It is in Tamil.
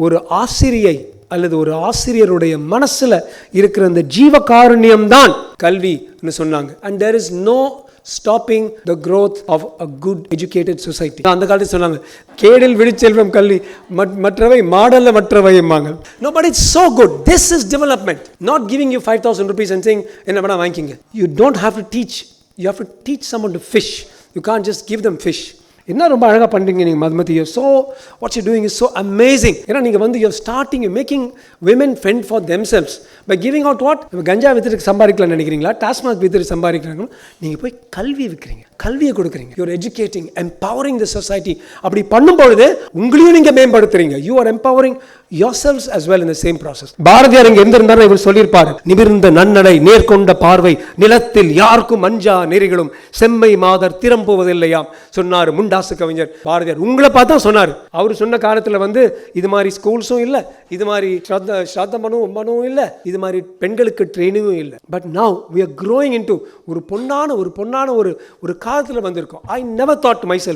ஒரு ஆசிரியை அல்லது ஒரு ஆசிரியருடைய மனசுல இருக்கிற அந்த ஜீவ காருண்யம் தான் கல்வின்னு சொன்னாங்க. And there is no stopping the growth of a good educated society. அந்த காலத்தில் சொன்னாங்க, கேடில் விழிச்செல்வம் கல்வி, மற்றவை மாடல்ல மற்றவைம்பாங்க. No, but it's so good. This is development. Not giving you 5,000 rupees and saying என்ன வேணா வாங்கிங்க. You don't have to teach. You have to teach someone to fish. You can't just give them fish. என்ன ரொம்ப அழகாக பண்ணுறீங்க நீங்கள் Madhumathi. So what's you doing is so amazing. ஏன்னா நீங்கள் வந்து you starting you making women fend for themselves by giving out what. கஞ்சா வித்துட்டு சம்பாதிக்கலாம்னு நினைக்கிறீங்களா? டாஸ்மாக் வித்துட்டு சம்பாதிக்கிறாங்க. நீங்கள் போய் கல்வி விற்கிறீங்க, கல்வியை கொடுக்குறீங்க. You're educating, empowering the society. அப்படி பண்ணும்பொழுது உங்களையும் நீங்கள் மேம்படுத்துறீங்க. You are empowering yourselves as well in the same process. Bharathiyar இங்க இருந்திருந்தாரு, இவர் சொல்லியிருப்பார், நிமிர்ந்த நன்னடை நேர்கொண்ட பார்வை நிலத்தில் யாருக்கும் அஞ்சா நெறிகளும் செம்மை மாதர் திறம்புவதில்லையாம் சொன்னார் முண்டாசு கவிஞர் பாரதியார். உங்களை பார்த்தா சொன்னார். அவர் சொன்ன காலத்தில் வந்து இது மாதிரி ஸ்கூல்ஸும் இல்லை, இது மாதிரி ஸ்ராத்த மனுவும் இல்லை, இது மாதிரி பெண்களுக்கு ட்ரைனிங்கும் இல்லை. But now we are growing into ஒரு பொன்னான ஒரு காலத்தில் வந்திருக்கோம். I never thought myself